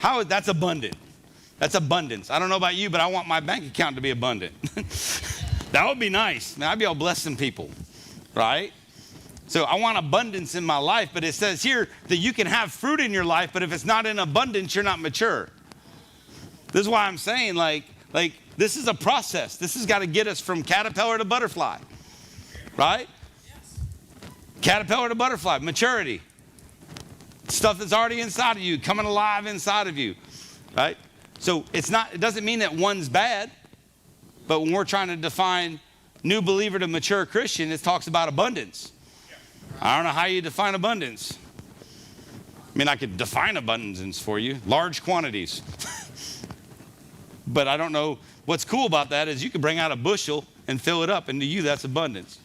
That's abundant. That's abundance. I don't know about you, but I want my bank account to be abundant. That would be nice. Man, I'd be all blessing people, right? So I want abundance in my life, but it says here that you can have fruit in your life, but if it's not in abundance, you're not mature. This is why I'm saying, like this is a process. This has got to get us from caterpillar to butterfly, right? Yes. Caterpillar to butterfly, maturity. Stuff that's already inside of you, coming alive inside of you, right? So it doesn't mean that one's bad, but when we're trying to define new believer to mature Christian, it talks about abundance. I don't know how you define abundance. I mean, I could define abundance for you, large quantities. But I don't know, what's cool about that is you can bring out a bushel and fill it up, and to you, that's abundance.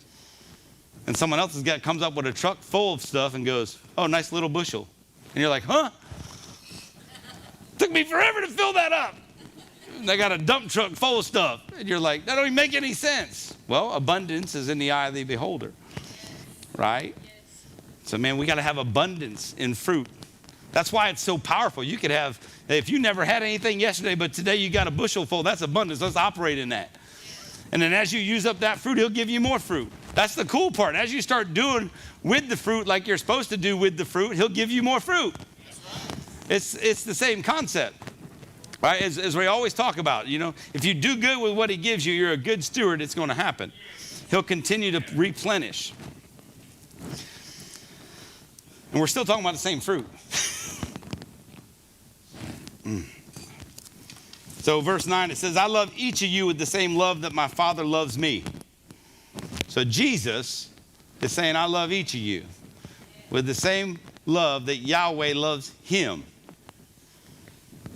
And someone else comes up with a truck full of stuff and goes, oh, nice little bushel. And you're like, huh? Took me forever to fill that up. And they got a dump truck full of stuff. And you're like, that don't even make any sense. Well, abundance is in the eye of the beholder, right? Yes. So, man, we got to have abundance in fruit. That's why it's so powerful. You could have, if you never had anything yesterday, but today you got a bushel full, that's abundance. Let's operate in that. And then as you use up that fruit, he'll give you more fruit. That's the cool part. As you start doing with the fruit like you're supposed to do with the fruit, he'll give you more fruit. It's the same concept, right? As we always talk about, you know, if you do good with what he gives you, you're a good steward, it's going to happen. He'll continue to replenish. And we're still talking about the same fruit. So verse 9, it says, I love each of you with the same love that my Father loves me. So Jesus is saying, I love each of you with the same love that Yahweh loves him.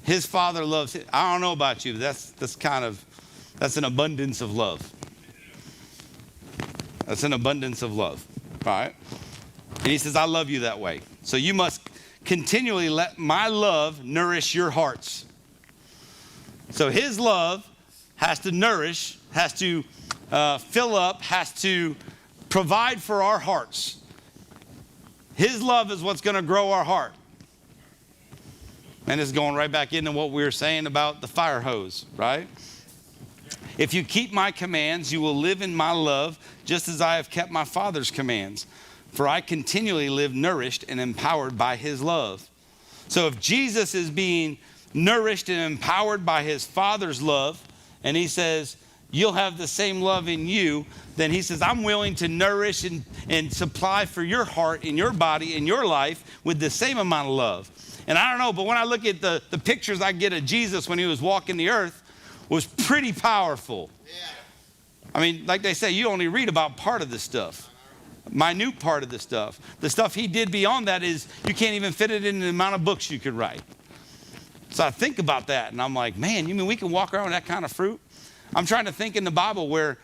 His Father loves him. I don't know about you, but that's an abundance of love. That's an abundance of love, all right? And he says, I love you that way. So you must continually let my love nourish your hearts. So his love has to nourish, has to fill up, has to provide for our hearts. His love is what's going to grow our heart. And it's going right back into what we were saying about the fire hose, right? If you keep my commands, you will live in my love, just as I have kept my Father's commands. For I continually live nourished and empowered by his love. So if Jesus is being nourished and empowered by his Father's love, and he says, you'll have the same love in you, then he says, I'm willing to nourish and supply for your heart and your body and your life with the same amount of love. And I don't know, but when I look at the pictures I get of Jesus when he was walking the earth, was pretty powerful. Yeah. I mean, like they say, you only read about part of this stuff. Minute part of the stuff. The stuff he did beyond that is you can't even fit it in the amount of books you could write. So I think about that, and I'm like, man, you mean we can walk around with that kind of fruit? I'm trying to think in the Bible where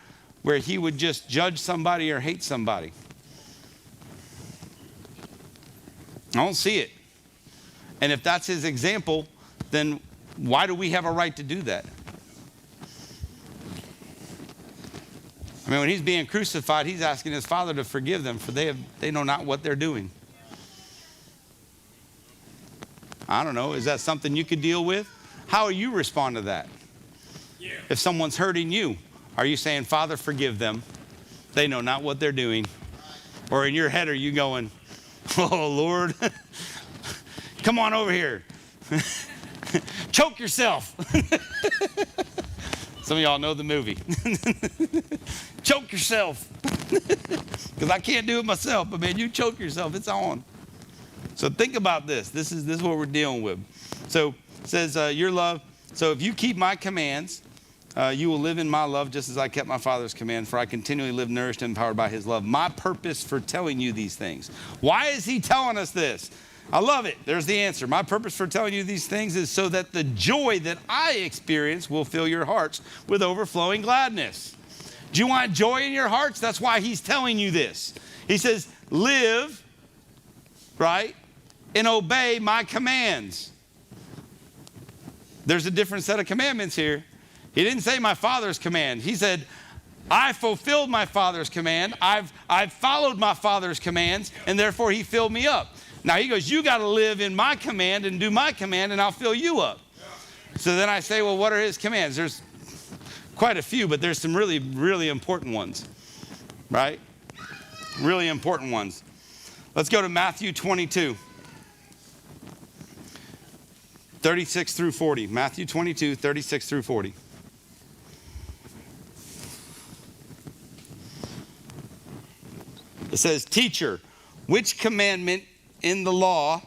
he would just judge somebody or hate somebody. I don't see it. And if that's his example, then why do we have a right to do that? I mean, when he's being crucified, he's asking his Father to forgive them, for they know not what they're doing. I don't know. Is that something you could deal with? How do you respond to that? Yeah. If someone's hurting you, are you saying, Father, forgive them? They know not what they're doing. Or in your head, are you going, oh, Lord, come on over here. Choke yourself. Some of y'all know the movie. Choke yourself. Because I can't do it myself, but man, you choke yourself, it's on. So think about this. This is what we're dealing with. So it says, your love. So if you keep my commands, you will live in my love just as I kept my Father's command, for I continually live nourished and empowered by his love. My purpose for telling you these things. Why is he telling us this? I love it. There's the answer. My purpose for telling you these things is so that the joy that I experience will fill your hearts with overflowing gladness. Do you want joy in your hearts? That's why he's telling you this. He says, live, right, and obey my commands. There's a different set of commandments here. He didn't say my Father's command. He said, I fulfilled my Father's command. I've followed my Father's commands, and therefore he filled me up. Now he goes, you got to live in my command and do my command and I'll fill you up. So then I say, well, what are his commands? There's quite a few, but there's some really, really important ones, right? Really important ones. Let's go to Matthew 22, 36 through 40. Matthew 22, 36 through 40. It says, teacher, which commandment in the law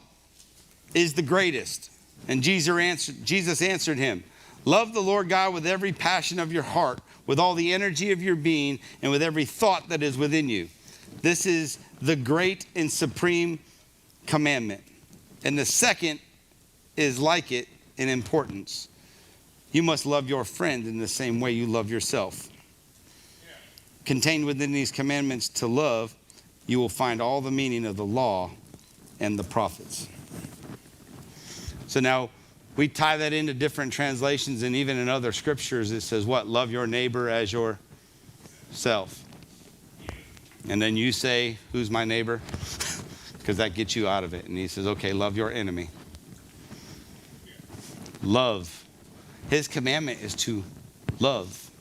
is the greatest? And Jesus answered him, love the Lord God with every passion of your heart, with all the energy of your being, and with every thought that is within you. This is the great and supreme commandment. And the second is like it in importance. You must love your friend in the same way you love yourself. Contained within these commandments to love, you will find all the meaning of the law and the prophets. So now we tie that into different translations, and even in other scriptures it says what? Love your neighbor as yourself. And then you say, who's my neighbor? Because that gets you out of it. And he says, okay, love your enemy. Love. His commandment is to love.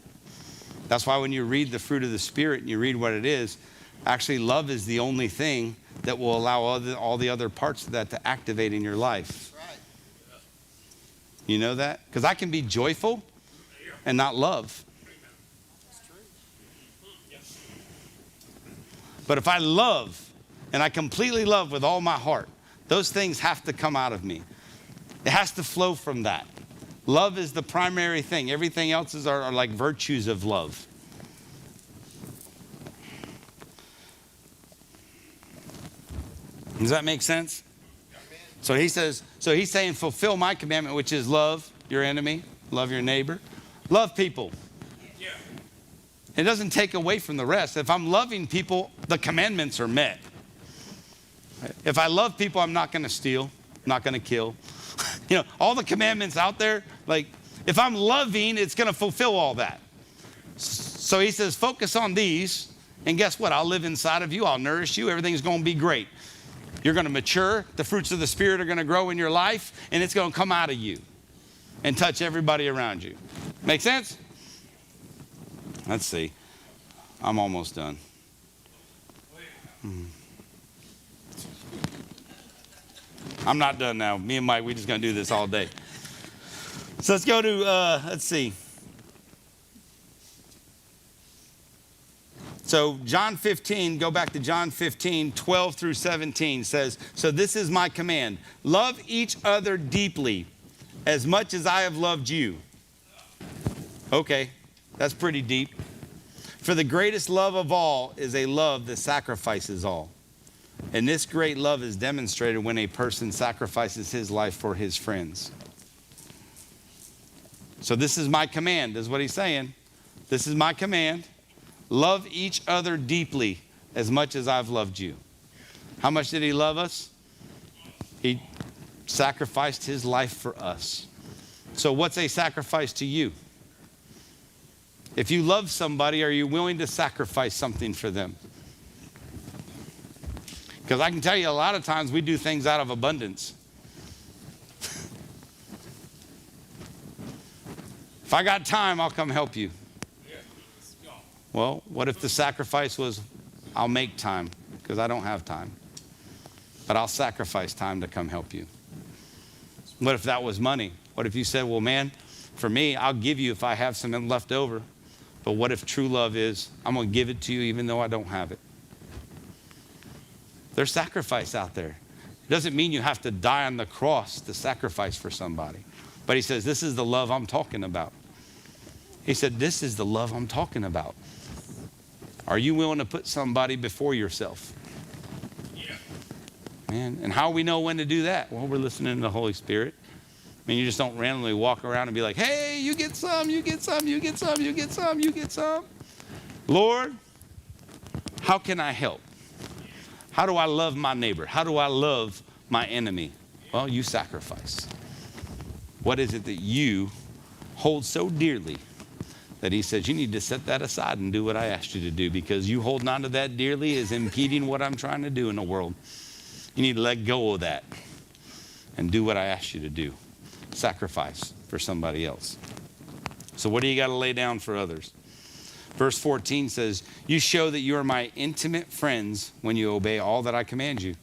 That's why when you read the fruit of the Spirit and you read what it is, actually love is the only thing that will allow all the other parts of that to activate in your life. You know that? Because I can be joyful and not love. But if I love, and I completely love with all my heart, those things have to come out of me. It has to flow from that. Love is the primary thing. Everything else are like virtues of love. Does that make sense? So he's saying, fulfill my commandment, which is love your enemy, love your neighbor, love people. Yeah. It doesn't take away from the rest. If I'm loving people, the commandments are met. If I love people, I'm not going to steal, I'm not going to kill. You know, all the commandments out there, like if I'm loving, it's going to fulfill all that. So he says, focus on these, and guess what? I'll live inside of you, I'll nourish you, everything's going to be great. You're going to mature. The fruits of the Spirit are going to grow in your life, and it's going to come out of you and touch everybody around you. Make sense? Let's see. I'm almost done. I'm not done now. Me and Mike, we're just going to do this all day. So let's go to, let's see. So John 15, go back to John 15, 12 through 17 says, so this is my command. Love each other deeply as much as I have loved you. Okay, that's pretty deep. For the greatest love of all is a love that sacrifices all. And this great love is demonstrated when a person sacrifices his life for his friends. So this is my command, is what he's saying. This is my command. Love each other deeply as much as I've loved you. How much did he love us? He sacrificed his life for us. So what's a sacrifice to you? If you love somebody, are you willing to sacrifice something for them? Because I can tell you a lot of times we do things out of abundance. If I got time, I'll come help you. Well, what if the sacrifice was, I'll make time because I don't have time, but I'll sacrifice time to come help you? What if that was money? What if you said, well, man, for me, I'll give you if I have some left over. But what if true love is, I'm going to give it to you even though I don't have it? There's sacrifice out there. It doesn't mean you have to die on the cross to sacrifice for somebody. But he says, this is the love I'm talking about. He said, this is the love I'm talking about. Are you willing to put somebody before yourself? Yeah. Man, and how we know when to do that? Well, we're listening to the Holy Spirit. I mean, you just don't randomly walk around and be like, hey, you get some, you get some, you get some, you get some, you get some. Lord, how can I help? How do I love my neighbor? How do I love my enemy? Well, you sacrifice. What is it that you hold so dearly that he says you need to set that aside and do what I asked you to do, because you holding on to that dearly is impeding what I'm trying to do in the world. You need to let go of that and do what I asked you to do. Sacrifice for somebody else. So what do you got to lay down for others? Verse 14 says, you show that you are my intimate friends when you obey all that I command you.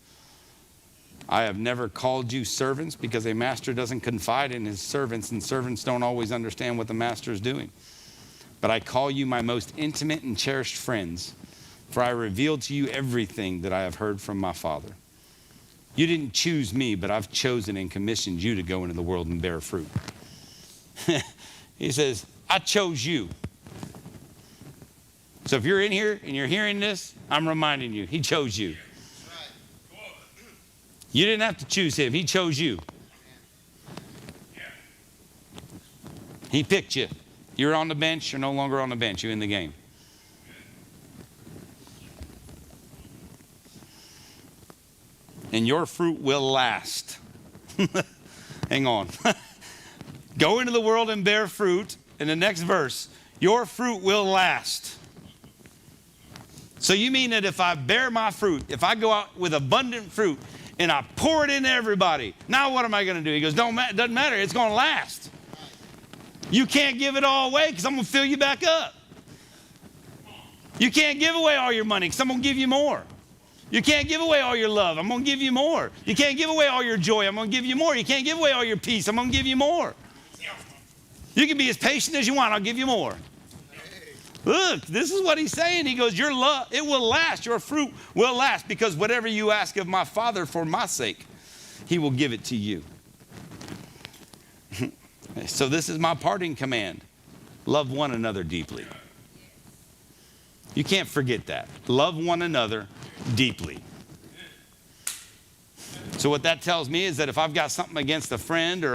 I have never called you servants because a master doesn't confide in his servants, and servants don't always understand what the master is doing. But I call you my most intimate and cherished friends, for I revealed to you everything that I have heard from my Father. You didn't choose me, but I've chosen and commissioned you to go into the world and bear fruit. He says, I chose you. So if you're in here and you're hearing this, I'm reminding you, he chose you. You didn't have to choose him. He chose you. He picked you. You're on the bench. You're no longer on the bench. You're in the game. And your fruit will last. Hang on. Go into the world and bear fruit. In the next verse, your fruit will last. So you mean that if I bear my fruit, if I go out with abundant fruit and I pour it into everybody, now what am I going to do? He goes, doesn't matter. It's going to last. You can't give it all away because I'm going to fill you back up. You can't give away all your money because I'm going to give you more. You can't give away all your love. I'm going to give you more. You can't give away all your joy. I'm going to give you more. You can't give away all your peace. I'm going to give you more. You can be as patient as you want. I'll give you more. Look, this is what he's saying. He goes, your love, it will last. Your fruit will last because whatever you ask of my Father for my sake, he will give it to you. So this is my parting command. Love one another deeply. You can't forget that. Love one another deeply. So what that tells me is that if I've got something against a friend or